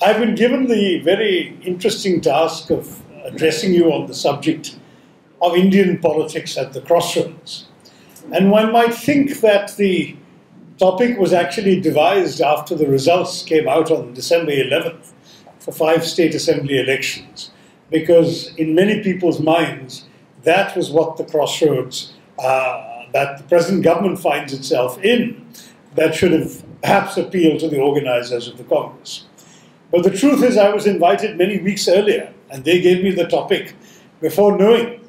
I've been given the very interesting task of addressing you on the subject of Indian politics at the crossroads. And one might think that the topic was actually devised after the results came out on December 11th for 5 state assembly elections, because in many people's minds, that was what the crossroads that the present government finds itself in, that should have perhaps appealed to the organizers of the Congress. But the truth is, I was invited many weeks earlier, and they gave me the topic before knowing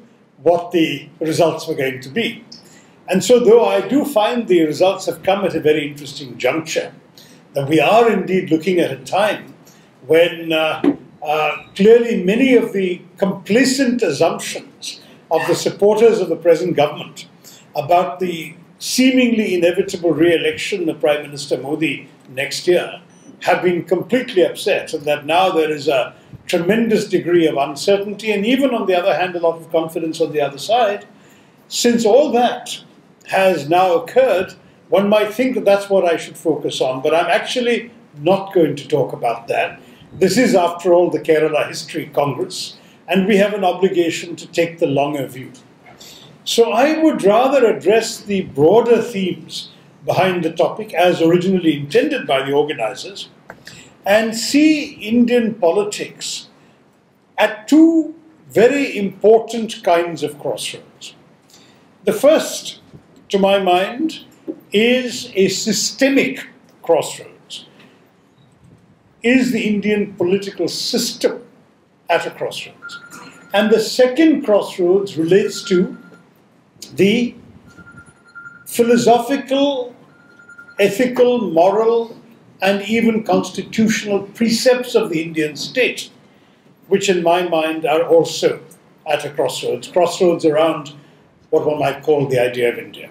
what the results were going to be. And so, though I do find the results have come at a very interesting juncture, that we are indeed looking at a time when clearly many of the complacent assumptions of the supporters of the present government about the seemingly inevitable re-election of Prime Minister Modi next year have been completely upset, and that now there is a tremendous degree of uncertainty, and even on the other hand, a lot of confidence on the other side. Since all that has now occurred, one might think that that's what I should focus on, but I'm actually not going to talk about that. This is, after all, the Kerala History Congress, and we have an obligation to take the longer view. So I would rather address the broader themes behind the topic as originally intended by the organizers, and see Indian politics at 2 very important kinds of crossroads. The first, to my mind, is a systemic crossroads. Is the Indian political system at a crossroads? And the second crossroads relates to the philosophical, ethical, moral, and even constitutional precepts of the Indian state, which in my mind are also at a crossroads, crossroads around what one might call the idea of India.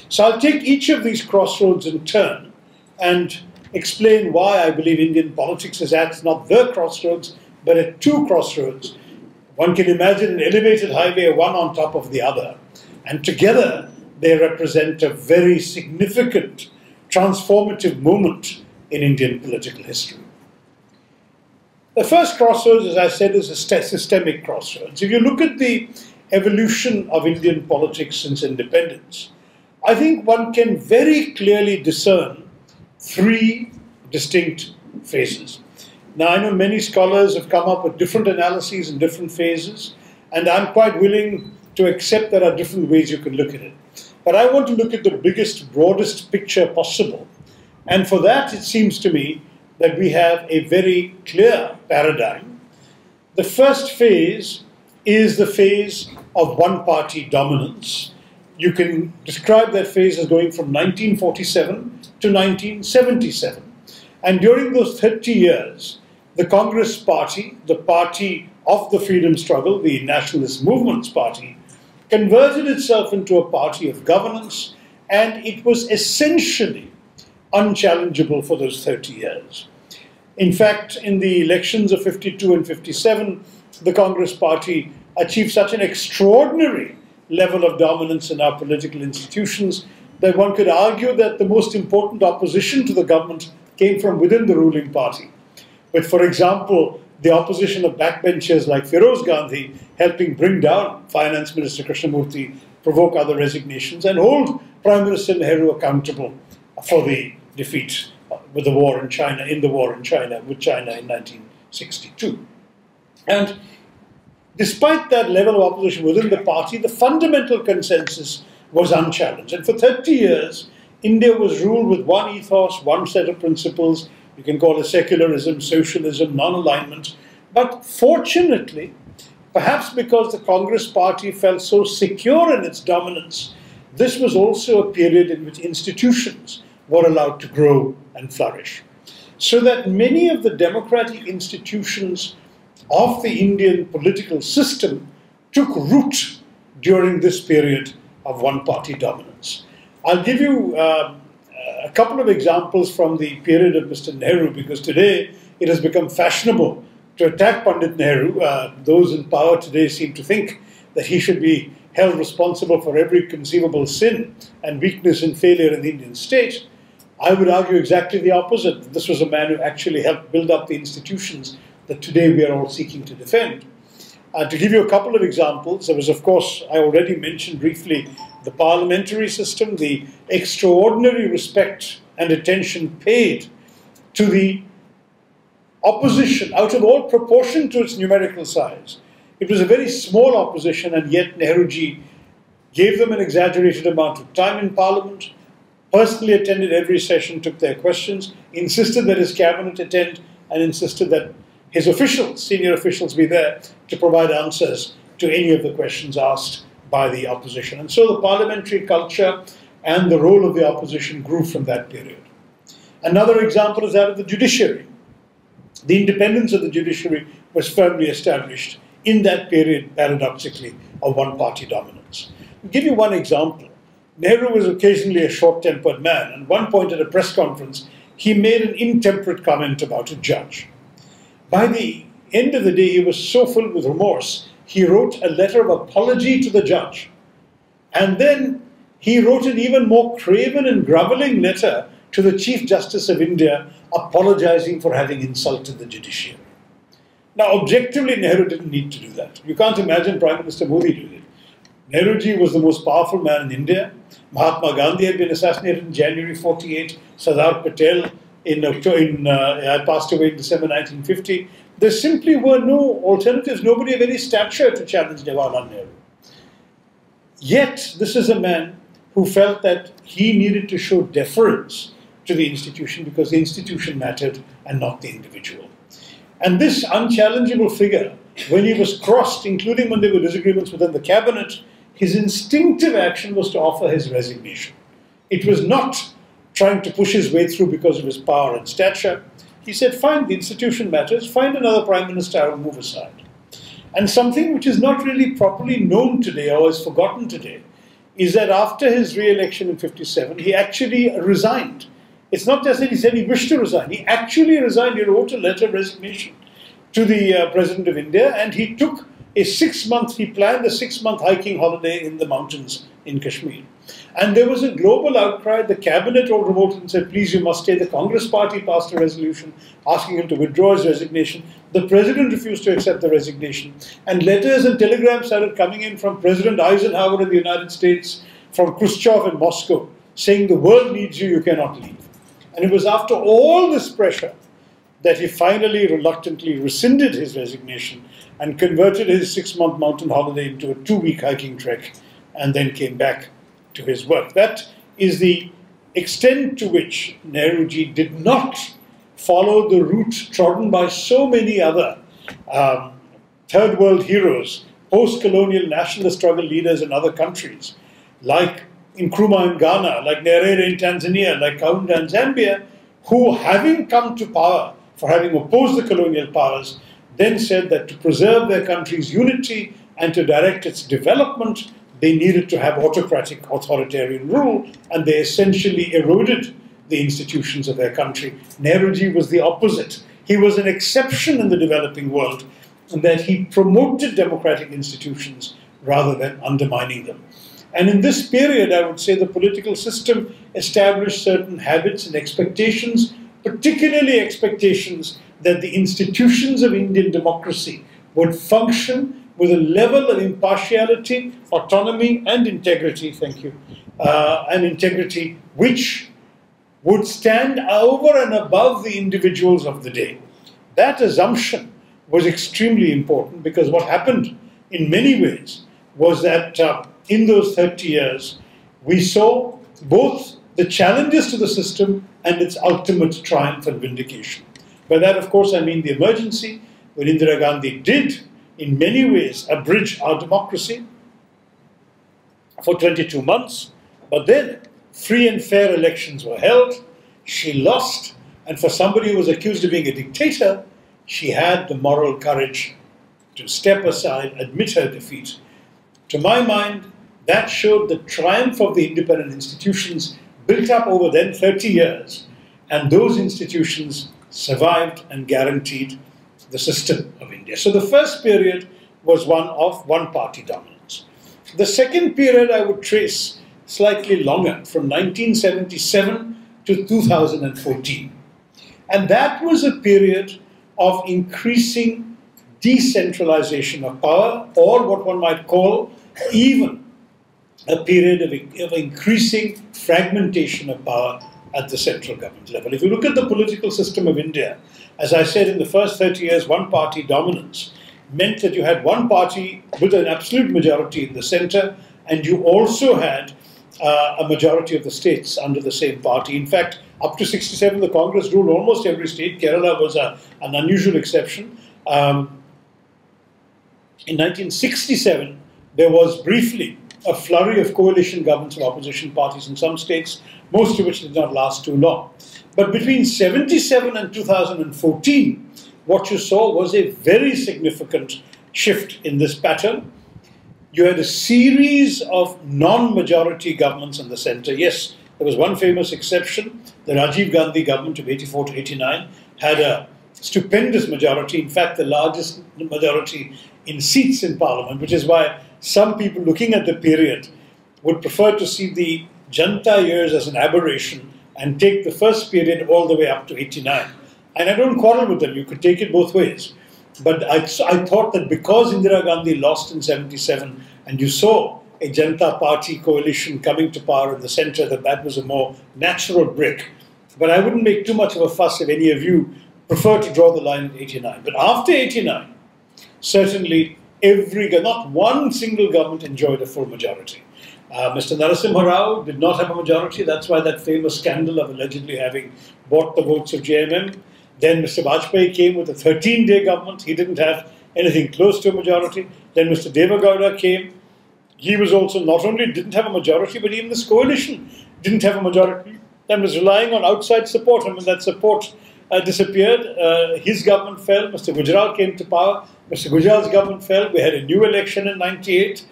So I'll take each of these crossroads in turn and explain why I believe Indian politics is at not the crossroads, but at 2 crossroads. One can imagine an elevated highway, one on top of the other, and together they represent a very significant transformative moment in Indian political history. The first crossroads, as I said, is a systemic crossroads. If you look at the evolution of Indian politics since independence, I think one can very clearly discern 3 distinct phases. Now, I know many scholars have come up with different analyses in different phases, and I'm quite willing to accept there are different ways you can look at it. But I want to look at the biggest, broadest picture possible. And for that, it seems to me that we have a very clear paradigm. The first phase is the phase of one-party dominance. You can describe that phase as going from 1947 to 1977. And during those 30 years, the Congress Party, the party of the freedom struggle, the Nationalist Movement's party, converted itself into a party of governance, and it was essentially unchallengeable for those 30 years. In fact, in the elections of 52 and 57, the Congress Party achieved such an extraordinary level of dominance in our political institutions that one could argue that the most important opposition to the government came from within the ruling party. With, for example, the opposition of backbenchers like Feroz Gandhi helping bring down Finance Minister Krishnamurthy, provoke other resignations, and hold Prime Minister Nehru accountable for the defeat with the war in China, with China in 1962. And despite that level of opposition within the party, the fundamental consensus was unchallenged. And for 30 years, India was ruled with one ethos, one set of principles. You can call it secularism, socialism, non-alignment. But fortunately, perhaps because the Congress Party felt so secure in its dominance, this was also a period in which institutions were allowed to grow and flourish. So that many of the democratic institutions of the Indian political system took root during this period of one-party dominance. I'll give you a couple of examples from the period of Mr. Nehru, because today it has become fashionable to attack Pandit Nehru. Those in power today seem to think that he should be held responsible for every conceivable sin and weakness and failure in the Indian state. I would argue exactly the opposite. This was a man who actually helped build up the institutions that today we are all seeking to defend. To give you a couple of examples, there was, of course, I already mentioned briefly, the parliamentary system, the extraordinary respect and attention paid to the opposition out of all proportion to its numerical size. It was a very small opposition, and yet Nehruji gave them an exaggerated amount of time in Parliament, personally attended every session, took their questions, insisted that his cabinet attend, and insisted that his officials, senior officials, be there to provide answers to any of the questions asked by the opposition. And so the parliamentary culture and the role of the opposition grew from that period. Another example is that of the judiciary. The independence of the judiciary was firmly established in that period, paradoxically, of one-party dominance. I'll give you one example. Nehru was occasionally a short-tempered man, and at one point at a press conference, he made an intemperate comment about a judge. By the end of the day, he was so filled with remorse, he wrote a letter of apology to the judge. And then he wrote an even more craven and grovelling letter to the Chief Justice of India, apologizing for having insulted the judiciary. Now, objectively, Nehru didn't need to do that. You can't imagine Prime Minister Modi doing it. Nehruji was the most powerful man in India. Mahatma Gandhi had been assassinated in January 48. Sardar Patel had passed away in December 1950. There simply were no alternatives, nobody of any stature to challenge Jawaharlal Nehru. Yet, this is a man who felt that he needed to show deference to the institution because the institution mattered and not the individual. And this unchallengeable figure, when he was crossed, including when there were disagreements within the cabinet, his instinctive action was to offer his resignation. It was not trying to push his way through because of his power and stature. He said, fine, the institution matters, find another prime minister, I will move aside. And something which is not really properly known today or is forgotten today is that after his re-election in 57, he actually resigned. It's not just that he said he wished to resign, he actually resigned. He wrote a letter of resignation to the President of India, and he took he planned a 6-month hiking holiday in the mountains in Kashmir. And there was a global outcry. The cabinet all revolted and said, please, you must stay. The Congress party passed a resolution asking him to withdraw his resignation. The president refused to accept the resignation. And letters and telegrams started coming in from President Eisenhower in the United States, from Khrushchev in Moscow, saying the world needs you, you cannot leave. And it was after all this pressure that he finally reluctantly rescinded his resignation and converted his 6-month mountain holiday into a 2-week hiking trek, and then came back to his work. That is the extent to which Nehruji did not follow the route trodden by so many other third world heroes, post-colonial nationalist struggle leaders in other countries, like Nkrumah in Ghana, like Nyerere in Tanzania, like Kaunda in Zambia, who, having come to power for having opposed the colonial powers, then said that to preserve their country's unity and to direct its development, they needed to have autocratic, authoritarian rule, and they essentially eroded the institutions of their country. Nehruji was the opposite. He was an exception in the developing world, in that he promoted democratic institutions rather than undermining them. And in this period, I would say the political system established certain habits and expectations, particularly expectations that the institutions of Indian democracy would function with a level of impartiality, autonomy, and integrity, which would stand over and above the individuals of the day. That assumption was extremely important, because what happened in many ways was that in those 30 years, we saw both the challenges to the system and its ultimate triumph and vindication. By that, of course, I mean the emergency, when Indira Gandhi did, in many ways, abridge our democracy for 22 months. But then, free and fair elections were held. She lost. And for somebody who was accused of being a dictator, she had the moral courage to step aside, admit her defeat. To my mind, that showed the triumph of the independent institutions built up over then 30 years. And those institutions survived and guaranteed the system of India. So the first period was one of one-party dominance. The second period I would trace slightly longer, from 1977 to 2014. And that was a period of increasing decentralization of power, or what one might call even a period of increasing fragmentation of power at the central government level. If you look at the political system of India, as I said, in the first 30 years, one-party dominance meant that you had one party with an absolute majority in the center, and you also had a majority of the states under the same party. In fact, up to 67, the Congress ruled almost every state. Kerala was an unusual exception. In 1967, there was briefly a flurry of coalition governments of opposition parties in some states, most of which did not last too long. But between 77 and 2014, what you saw was a very significant shift in this pattern. You had a series of non-majority governments in the center. Yes, there was one famous exception. The Rajiv Gandhi government of 84 to 89 had a stupendous majority, in fact, the largest majority in seats in parliament, which is why some people looking at the period would prefer to see the Janta years as an aberration and take the first period all the way up to 89. And I don't quarrel with them, you could take it both ways. But I thought that because Indira Gandhi lost in 77 and you saw a Janata Party coalition coming to power in the center, that was a more natural break. But I wouldn't make too much of a fuss if any of you prefer to draw the line at 89. But after 89, certainly not one single government enjoyed a full majority. Mr. Narasimha Rao did not have a majority. That's why that famous scandal of allegedly having bought the votes of JMM. Then Mr. Vajpayee came with a 13-day government. He didn't have anything close to a majority. Then Mr. Devagowda came. He was also not only didn't have a majority, but even this coalition didn't have a majority and was relying on outside support. And when that support disappeared, his government fell. Mr. Gujral came to power. Mr. Gujral's government fell. We had a new election in 98.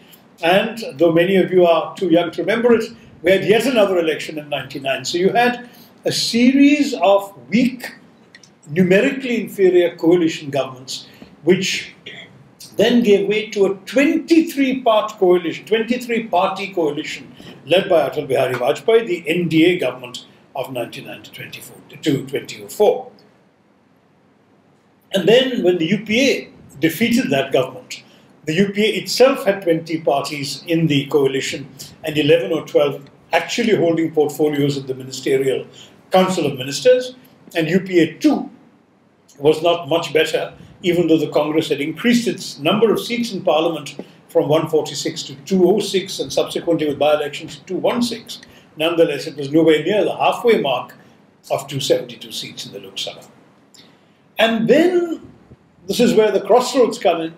And though many of you are too young to remember it, we had yet another election in 99. So you had a series of weak, numerically inferior coalition governments, which then gave way to a 23-party coalition led by Atal Bihari Vajpayee, the NDA government of 99 to 2004. And then when the UPA defeated that government, the UPA itself had 20 parties in the coalition and 11 or 12 actually holding portfolios in the Ministerial Council of Ministers. And UPA 2 was not much better, even though the Congress had increased its number of seats in Parliament from 146 to 206 and subsequently with by-elections to 216. Nonetheless, it was nowhere near the halfway mark of 272 seats in the Lok Sabha. And then, this is where the crossroads come in,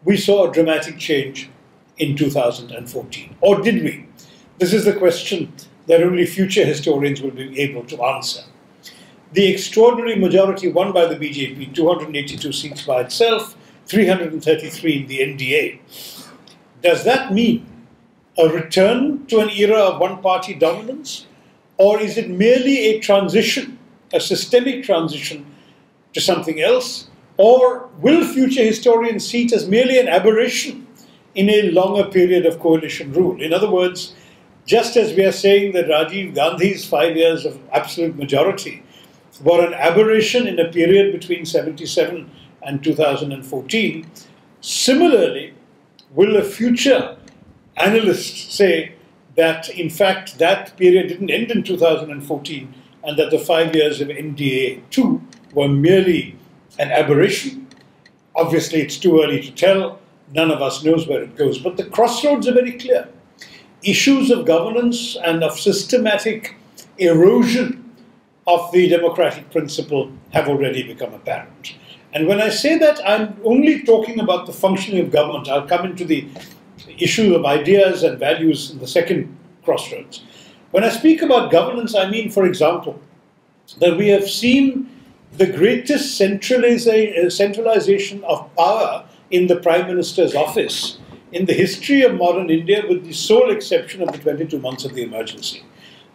we saw a dramatic change in 2014. Or did we? This is the question that only future historians will be able to answer. The extraordinary majority won by the BJP, 282 seats by itself, 333 in the NDA. Does that mean a return to an era of one-party dominance? Or is it merely a transition, a systemic transition to something else? Or will future historians see it as merely an aberration in a longer period of coalition rule? In other words, just as we are saying that Rajiv Gandhi's 5 years of absolute majority were an aberration in a period between 77 and 2014, similarly, will a future analyst say that, in fact, that period didn't end in 2014 and that the 5 years of NDA 2 were merely an aberration? Obviously, it's too early to tell. None of us knows where it goes. But the crossroads are very clear. Issues of governance and of systematic erosion of the democratic principle have already become apparent. And when I say that, I'm only talking about the functioning of government. I'll come into the issue of ideas and values in the second crossroads. When I speak about governance, I mean, for example, that we have seen the greatest centralization of power in the Prime Minister's office in the history of modern India, with the sole exception of the 22 months of the emergency.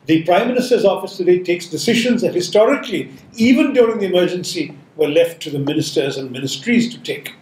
The Prime Minister's office today takes decisions that historically, even during the emergency, were left to the ministers and ministries to take.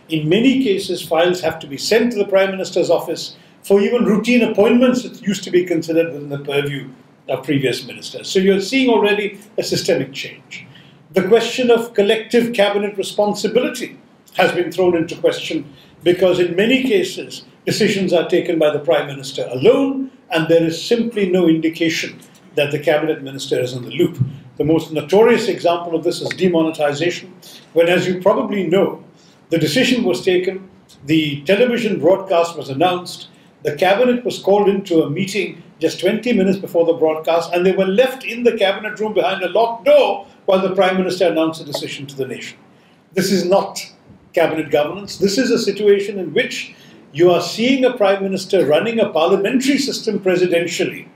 In many cases, files have to be sent to the Prime Minister's office for even routine appointments that used to be considered within the purview of previous ministers. So you're seeing already a systemic change. The question of collective cabinet responsibility has been thrown into question because in many cases decisions are taken by the Prime Minister alone and there is simply no indication that the cabinet minister is in the loop. The most notorious example of this is demonetization, when, as you probably know, the decision was taken, the television broadcast was announced, the cabinet was called into a meeting just 20 minutes before the broadcast, and they were left in the cabinet room behind a locked door while the Prime Minister announced a decision to the nation. This is not cabinet governance. This is a situation in which you are seeing a Prime Minister running a parliamentary system presidentially,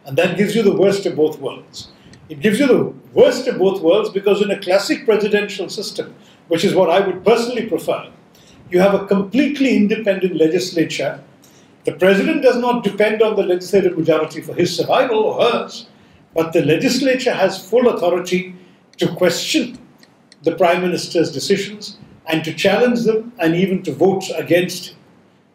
and that gives you the worst of both worlds. It gives you the worst of both worlds because in a classic presidential system, which is what I would personally prefer, you have a completely independent legislature. The president does not depend on the legislative majority for his survival or hers, but the legislature has full authority to question the Prime Minister's decisions and to challenge them and even to vote against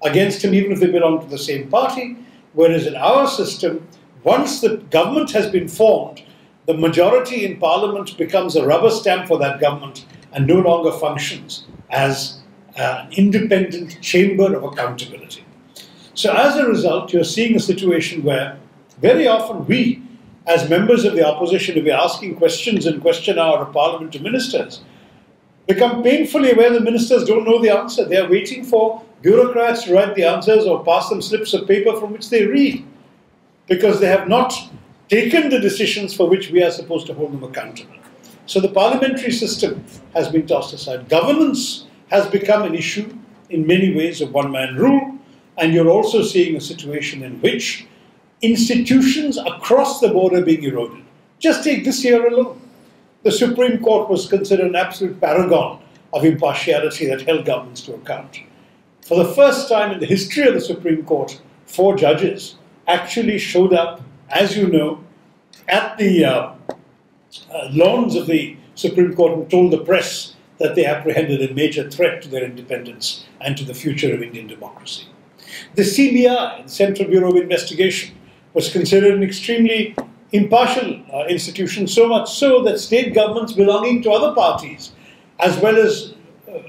him even if they belong to the same party. Whereas in our system, once the government has been formed, the majority in parliament becomes a rubber stamp for that government and no longer functions as an independent chamber of accountability. So as a result, you're seeing a situation where very often we, as members of the opposition, if we're asking questions in question hour of parliament to ministers, become painfully aware the ministers don't know the answer. They are waiting for bureaucrats to write the answers or pass them slips of paper from which they read, because they have not taken the decisions for which we are supposed to hold them accountable. So the parliamentary system has been tossed aside. Governance has become an issue in many ways of one-man rule, and you're also seeing a situation in which institutions across the board are being eroded. Just take this year alone. The Supreme Court was considered an absolute paragon of impartiality that held governments to account. For the first time in the history of the Supreme Court, 4 judges actually showed up, as you know, at the lawns of the Supreme Court and told the press that they apprehended a major threat to their independence and to the future of Indian democracy. The CBI, the Central Bureau of Investigation, was considered an extremely impartial institution, so much so that state governments belonging to other parties, as well as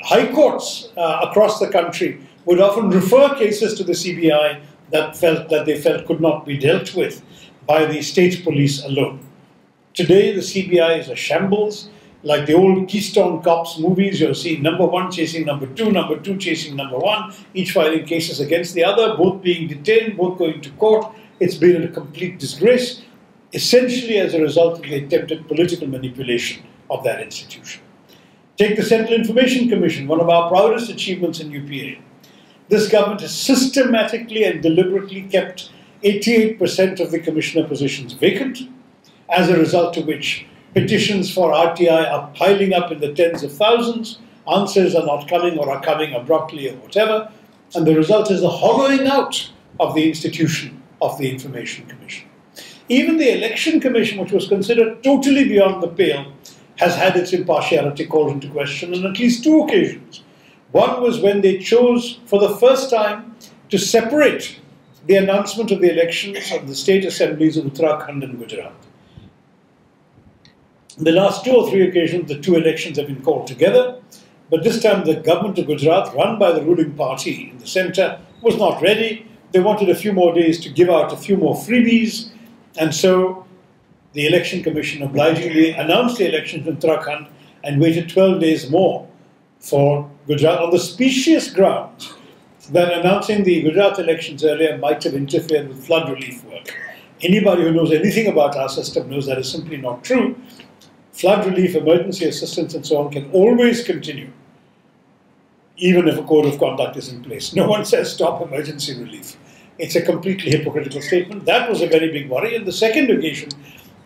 high courts across the country, would often refer cases to the CBI that they felt could not be dealt with by the state police alone. Today, the CBI is a shambles. Like the old Keystone Cops movies, you're seeing number 1 chasing number 2 chasing number 1, each filing cases against the other, both being detained, both going to court. It's been a complete disgrace, essentially as a result of the attempted political manipulation of that institution. Take the Central Information Commission, one of our proudest achievements in UPA. This government has systematically and deliberately kept 88% of the commissioner positions vacant, as a result of which petitions for RTI are piling up in the tens of thousands, answers are not coming or are coming abruptly or whatever, and the result is the hollowing out of the institution of the Information Commission. Even the Election Commission, which was considered totally beyond the pale, has had its impartiality called into question on at least 2 occasions. One was when they chose for the first time to separate the announcement of the elections of the state assemblies of Uttarakhand and Gujarat. In the last 2 or 3 occasions, the 2 elections have been called together, but this time the government of Gujarat, run by the ruling party in the centre, was not ready. They wanted a few more days to give out a few more freebies, and so the Election Commission obligingly announced the elections in Uttarakhand and waited 12 days more for Gujarat on the specious grounds that announcing the Gujarat elections earlier might have interfered with flood relief work. Anybody who knows anything about our system knows that is simply not true. Flood relief, emergency assistance and so on can always continue, even if a code of conduct is in place. No one says stop emergency relief. It's a completely hypocritical statement. That was a very big worry. And the second occasion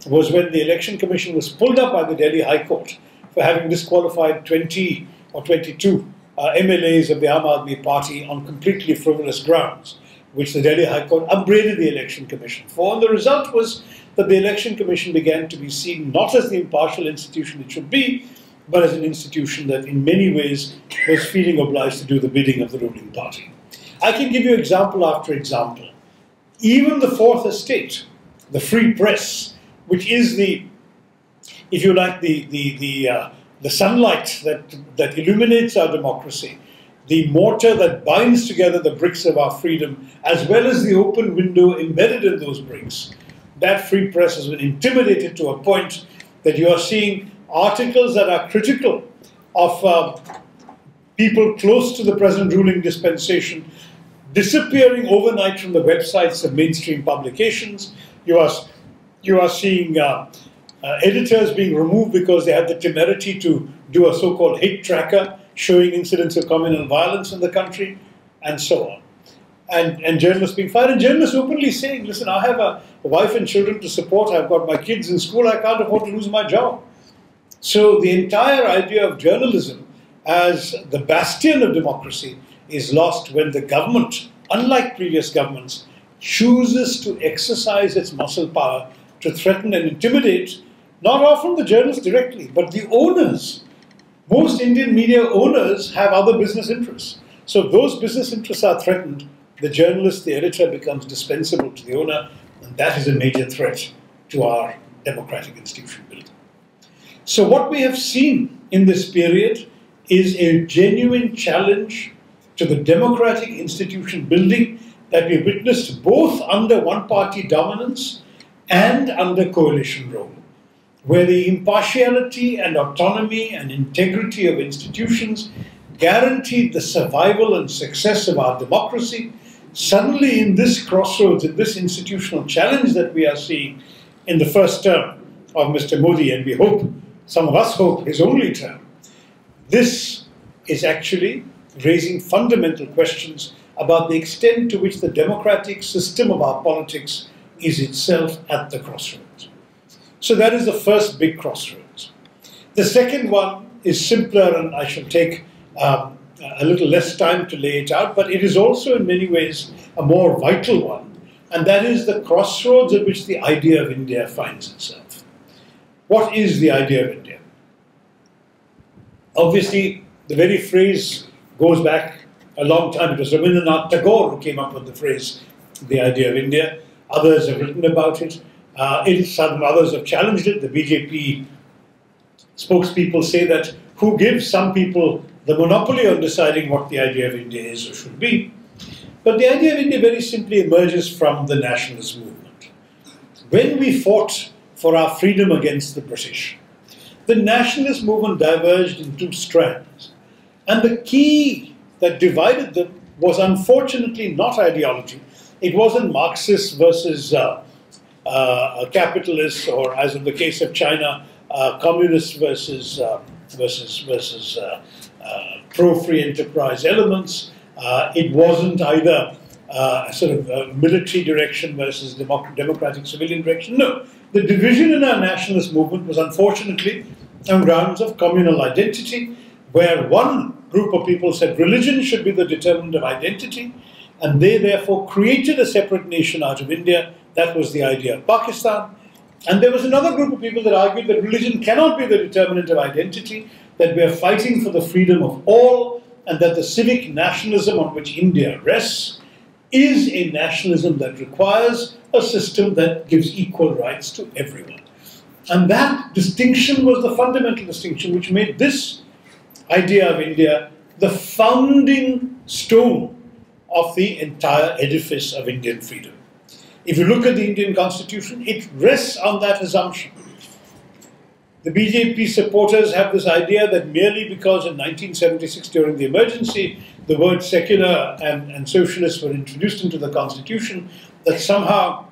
was when the Election Commission was pulled up by the Delhi High Court for having disqualified 20 or 22 MLAs of the Aam Aadmi Party on completely frivolous grounds, which the Delhi High Court upbraided the Election Commission for. And the result was that the Election Commission began to be seen not as the impartial institution it should be, but as an institution that in many ways was feeling obliged to do the bidding of the ruling party. I can give you example after example. Even the Fourth Estate, the free press, which is the, if you like, the sunlight that illuminates our democracy, the mortar that binds together the bricks of our freedom, as well as the open window embedded in those bricks. That free press has been intimidated to a point that you are seeing articles that are critical of people close to the present ruling dispensation disappearing overnight from the websites of mainstream publications. You are seeing editors being removed because they had the temerity to do a so-called hate tracker showing incidents of communal violence in the country, and so on. And journalists being fired, and journalists openly saying, listen, I have a wife and children to support, I've got my kids in school, I can't afford to lose my job. So the entire idea of journalism as the bastion of democracy is lost when the government, unlike previous governments, chooses to exercise its muscle power to threaten and intimidate, not often the journalists directly, but the owners. Most Indian media owners have other business interests. So if those business interests are threatened, the journalist, the editor, becomes dispensable to the owner, and that is a major threat to our democratic institution building. So what we have seen in this period is a genuine challenge to the democratic institution building that we witnessed both under one-party dominance and under coalition rule, where the impartiality and autonomy and integrity of institutions guaranteed the survival and success of our democracy. Suddenly in this crossroads, in this institutional challenge that we are seeing in the first term of Mr. Modi, and we hope, some of us hope, his only term, this is actually raising fundamental questions about the extent to which the democratic system of our politics is itself at the crossroads. So that is the first big crossroads. The second one is simpler, and I shall take a little less time to lay it out, but it is also in many ways a more vital one, and that is the crossroads at which the idea of India finds itself. What is the idea of India? Obviously, the very phrase goes back a long time. It was Rabindranath Tagore who came up with the phrase, the idea of India. Others have written about it. Some others have challenged it. The BJP spokespeople say that who gives some people the monopoly on deciding what the idea of India is or should be. But the idea of India very simply emerges from the nationalist movement. When we fought for our freedom against the British, the nationalist movement diverged in two strands. And the key that divided them was unfortunately not ideology. It wasn't Marxist versus capitalists, or as in the case of China, communists versus pro-free enterprise elements. It wasn't either sort of military direction versus democratic civilian direction. No, the division in our nationalist movement was unfortunately on grounds of communal identity, where one group of people said religion should be the determinant of identity, and they therefore created a separate nation out of India. That was the idea of Pakistan. And there was another group of people that argued that religion cannot be the determinant of identity, that we are fighting for the freedom of all, and that the civic nationalism on which India rests is a nationalism that requires a system that gives equal rights to everyone. And that distinction was the fundamental distinction which made this idea of India the founding stone of the entire edifice of Indian freedom. If you look at the Indian Constitution, it rests on that assumption. The BJP supporters have this idea that merely because in 1976 during the emergency the word secular and socialist were introduced into the Constitution, that somehow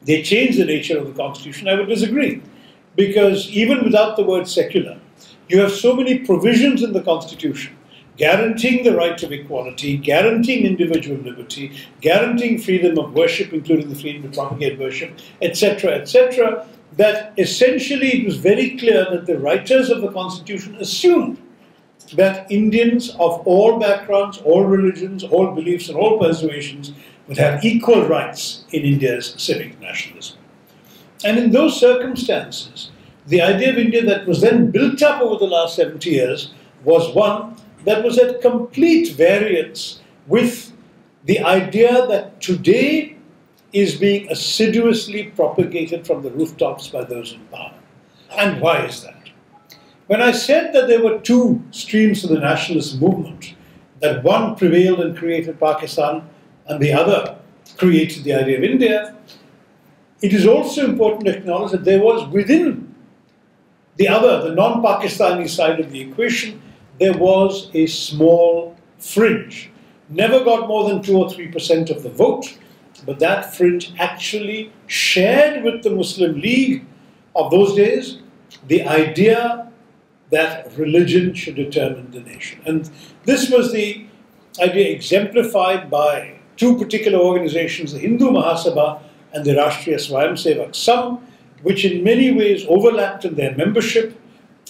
they changed the nature of the Constitution. I would disagree. Because even without the word secular, you have so many provisions in the Constitution guaranteeing the right of equality, guaranteeing individual liberty, guaranteeing freedom of worship, including the freedom to propagate worship, etc., that essentially it was very clear that the writers of the Constitution assumed that Indians of all backgrounds, all religions, all beliefs, and all persuasions would have equal rights in India's civic nationalism. And in those circumstances, the idea of India that was then built up over the last 70 years was one that was at complete variance with the idea that today is being assiduously propagated from the rooftops by those in power. And why is that? When I said that there were two streams of the nationalist movement, that one prevailed and created Pakistan and the other created the idea of India, it is also important to acknowledge that there was within the other, the non-Pakistani side of the equation, there was a small fringe. Never got more than 2 or 3% of the vote, but that fringe actually shared with the Muslim League of those days the idea that religion should determine the nation. And this was the idea exemplified by two particular organizations, the Hindu Mahasabha and the Rashtriya Swayamsevak Sangh, which in many ways overlapped in their membership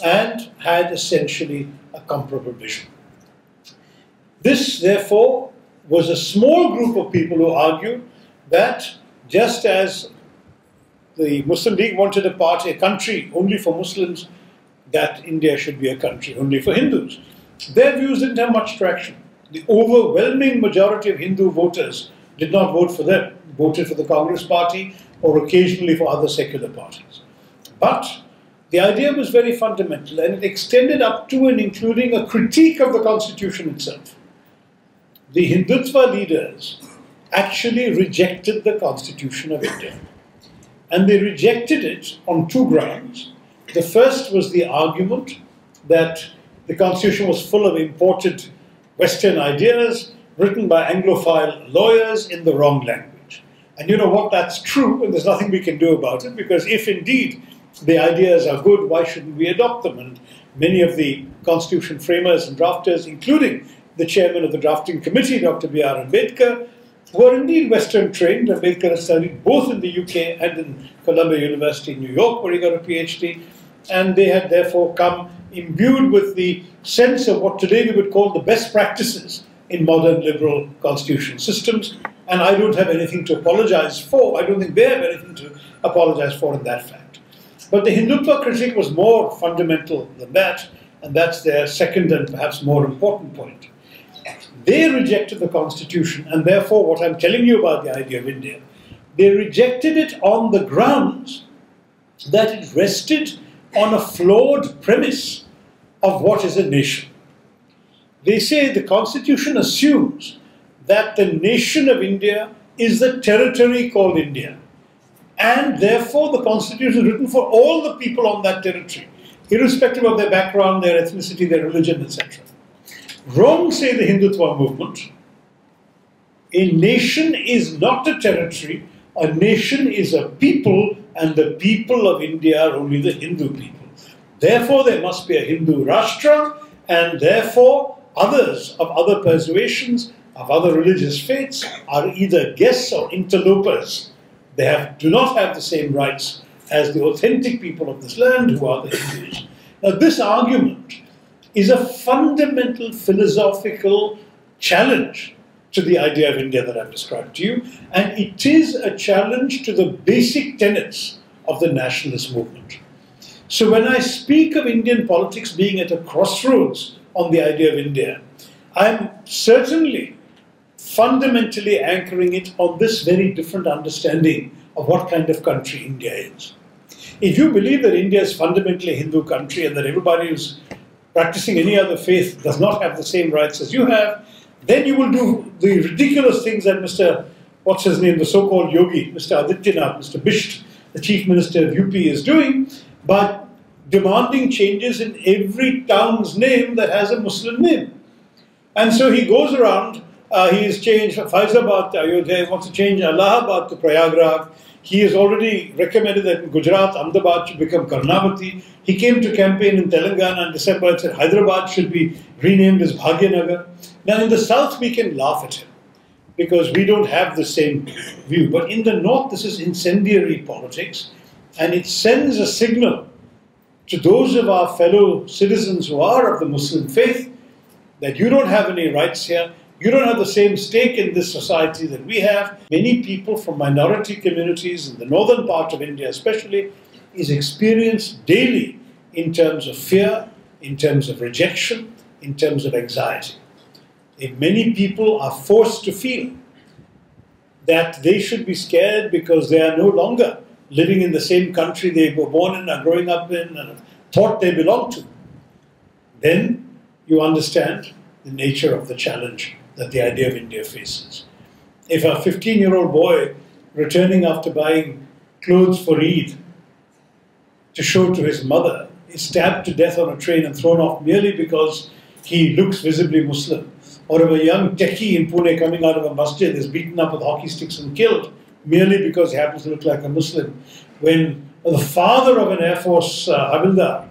and had essentially a comparable vision. This, therefore, was a small group of people who argued that just as the Muslim League wanted a country only for Muslims, that India should be a country only for Hindus. Their views didn't have much traction. The overwhelming majority of Hindu voters did not vote for them, voted for the Congress party or occasionally for other secular parties. But the idea was very fundamental, and it extended up to and including a critique of the constitution itself. The Hindutva leaders actually rejected the Constitution of India. And they rejected it on two grounds. The first was the argument that the Constitution was full of imported Western ideas written by Anglophile lawyers in the wrong language. And you know what, that's true, and there's nothing we can do about it, because if indeed the ideas are good, why shouldn't we adopt them? And many of the Constitution framers and drafters, including the chairman of the drafting committee, Dr. B.R. Ambedkar, were indeed Western trained. Ambedkar studied both in the UK and in Columbia University in New York, where he got a PhD, and they had therefore come imbued with the sense of what today we would call the best practices in modern liberal constitutional systems, and I don't have anything to apologize for. I don't think they have anything to apologize for in that fact. But the Hindutva critique was more fundamental than that, and that's their second and perhaps more important point. They rejected the Constitution, and therefore what I'm telling you about the idea of India, they rejected it on the grounds that it rested on a flawed premise of what is a nation. They say the Constitution assumes that the nation of India is the territory called India, and therefore the Constitution is written for all the people on that territory, irrespective of their background, their ethnicity, their religion, etc. Wrong, say the Hindutva movement. A nation is not a territory. A nation is a people, and the people of India are only the Hindu people. Therefore, there must be a Hindu Rashtra, and therefore others of other persuasions, of other religious faiths, are either guests or interlopers. They do not have the same rights as the authentic people of this land, who are the Hindus. Now, this argument is a fundamental philosophical challenge to the idea of India that I've described to you, and it is a challenge to the basic tenets of the nationalist movement. So when I speak of Indian politics being at a crossroads on the idea of India, I'm certainly fundamentally anchoring it on this very different understanding of what kind of country India is. If you believe that India is fundamentally a Hindu country and that everybody who's practicing any other faith does not have the same rights as you have, then you will do the ridiculous things that Mr. What's his name, the so-called yogi, Mr. Adityanath, Mr. Bisht, the chief minister of UP, is doing, by demanding changes in every town's name that has a Muslim name. And so he goes around, he has changed Faizabad to Ayodhya, he wants to change Allahabad to Prayagraj. He has already recommended that in Gujarat, Ahmedabad should become Karnavati. He came to campaign in Telangana in December and said Hyderabad should be renamed as Bhagyanagar. Now in the south we can laugh at him because we don't have the same view. But in the north this is incendiary politics, and it sends a signal to those of our fellow citizens who are of the Muslim faith that you don't have any rights here. You don't have the same stake in this society that we have. Many people from minority communities in the northern part of India especially is experienced daily in terms of fear, in terms of rejection, in terms of anxiety. Many people are forced to feel that they should be scared because they are no longer living in the same country they were born in, are growing up in, and thought they belonged to, then you understand the nature of the challenge that the idea of India faces. If a 15-year-old boy returning after buying clothes for Eid to show to his mother is stabbed to death on a train and thrown off merely because he looks visibly Muslim, or if a young techie in Pune coming out of a masjid is beaten up with hockey sticks and killed merely because he happens to look like a Muslim, when the father of an Air Force Havildar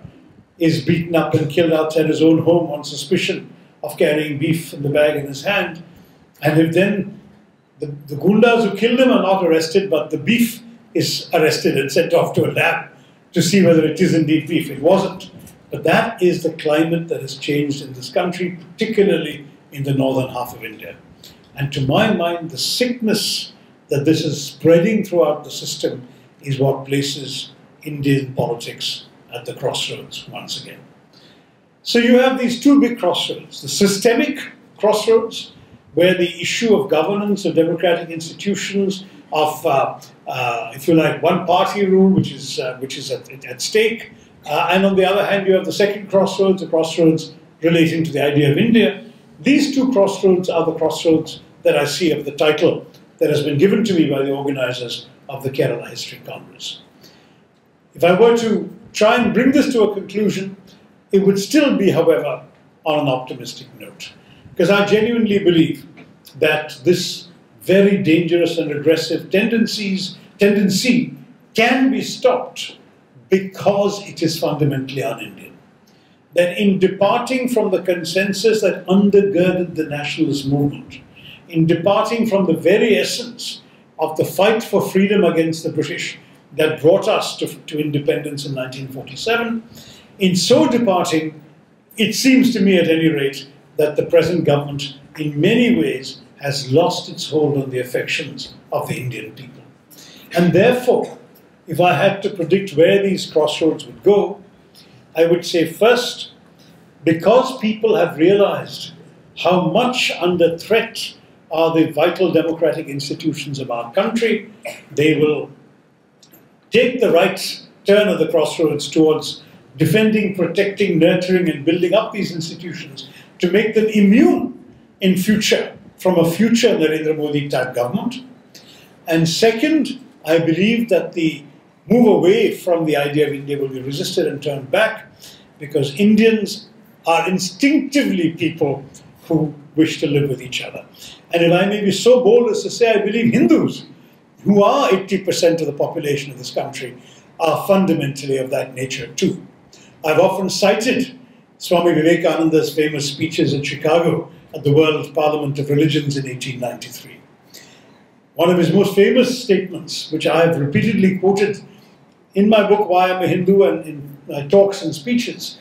is beaten up and killed outside his own home on suspicion of carrying beef in the bag in his hand, and if then the gundas who killed him are not arrested, but the beef is arrested and sent off to a lab to see whether it is indeed beef. It wasn't. But that is the climate that has changed in this country, particularly in the northern half of India. And to my mind, the sickness that this is spreading throughout the system is what places Indian politics at the crossroads once again. So you have these two big crossroads: the systemic crossroads, where the issue of governance, of democratic institutions, of, if you like, one-party rule, which is at stake, and on the other hand, you have the second crossroads, the crossroads relating to the idea of India. These two crossroads are the crossroads that I see of the title that has been given to me by the organizers of the Kerala History Congress. If I were to try and bring this to a conclusion, it would still be, however, on an optimistic note, because I genuinely believe that this very dangerous and aggressive tendency can be stopped because it is fundamentally un-Indian. That in departing from the consensus that undergirded the nationalist movement, in departing from the very essence of the fight for freedom against the British that brought us to independence in 1947, in so departing, it seems to me at any rate that the present government in many ways has lost its hold on the affections of the Indian people. And therefore, if I had to predict where these crossroads would go, I would say first, because people have realized how much under threat are the vital democratic institutions of our country, they will take the right turn of the crossroads towards defending, protecting, nurturing, and building up these institutions to make them immune in future from a future Narendra Modi type government. And second, I believe that the move away from the idea of India will be resisted and turned back, because Indians are instinctively people who wish to live with each other. And if I may be so bold as to say, I believe Hindus, who are 80% of the population of this country, are fundamentally of that nature too. I've often cited Swami Vivekananda's famous speeches in Chicago at the World Parliament of Religions in 1893. One of his most famous statements, which I have repeatedly quoted in my book, Why I'm a Hindu, and in my talks and speeches,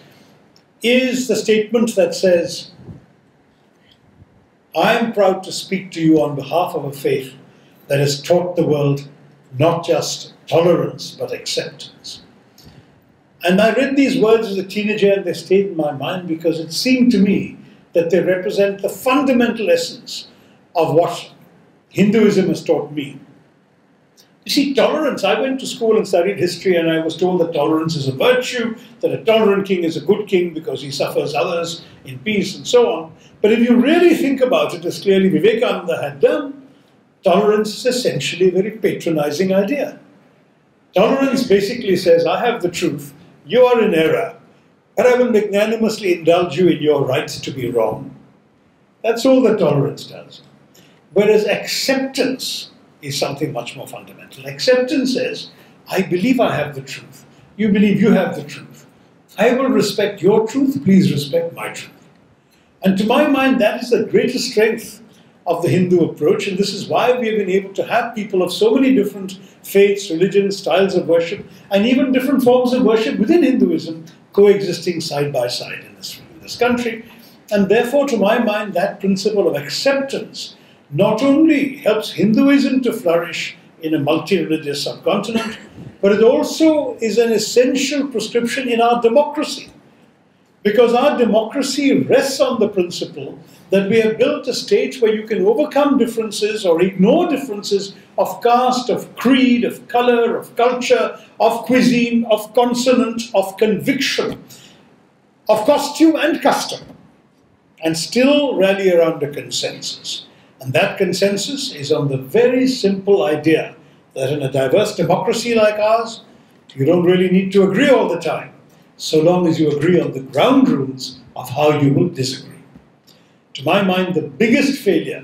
is the statement that says, I am proud to speak to you on behalf of a faith that has taught the world not just tolerance, but acceptance. And I read these words as a teenager and they stayed in my mind because it seemed to me that they represent the fundamental essence of what Hinduism has taught me. You see, tolerance, I went to school and studied history, and I was told that tolerance is a virtue, that a tolerant king is a good king because he suffers others in peace and so on. But if you really think about it, as clearly Vivekananda had done, tolerance is essentially a very patronizing idea. Tolerance basically says, I have the truth, you are in error, but I will magnanimously indulge you in your right to be wrong. That's all that tolerance does. Whereas acceptance is something much more fundamental. Acceptance says, I believe I have the truth. You believe you have the truth. I will respect your truth, please respect my truth. And to my mind, that is the greatest strength of the Hindu approach, and this is why we have been able to have people of so many different faiths, religions, styles of worship, and even different forms of worship within Hinduism coexisting side by side in this country. And therefore, to my mind, that principle of acceptance not only helps Hinduism to flourish in a multi-religious subcontinent, but it also is an essential prescription in our democracy. Because our democracy rests on the principle that we have built a state where you can overcome differences or ignore differences of caste, of creed, of color, of culture, of cuisine, of consonant, of conviction, of costume and custom, and still rally around a consensus. And that consensus is on the very simple idea that in a diverse democracy like ours, you don't really need to agree all the time, so long as you agree on the ground rules of how you will disagree. To my mind, the biggest failure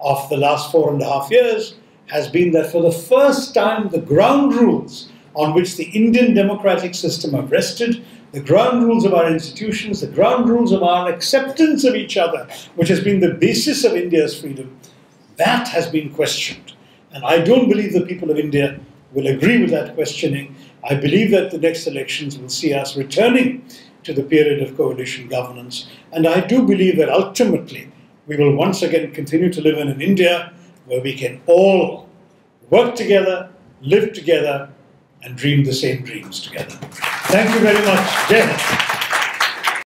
of the last 4.5 years has been that for the first time, the ground rules on which the Indian democratic system have rested, the ground rules of our institutions, the ground rules of our acceptance of each other, which has been the basis of India's freedom, that has been questioned. And I don't believe the people of India will agree with that questioning. I believe that the next elections will see us returning to the period of coalition governance. And I do believe that ultimately we will once again continue to live in an India where we can all work together, live together, and dream the same dreams together. Thank you very much. Jai Hind.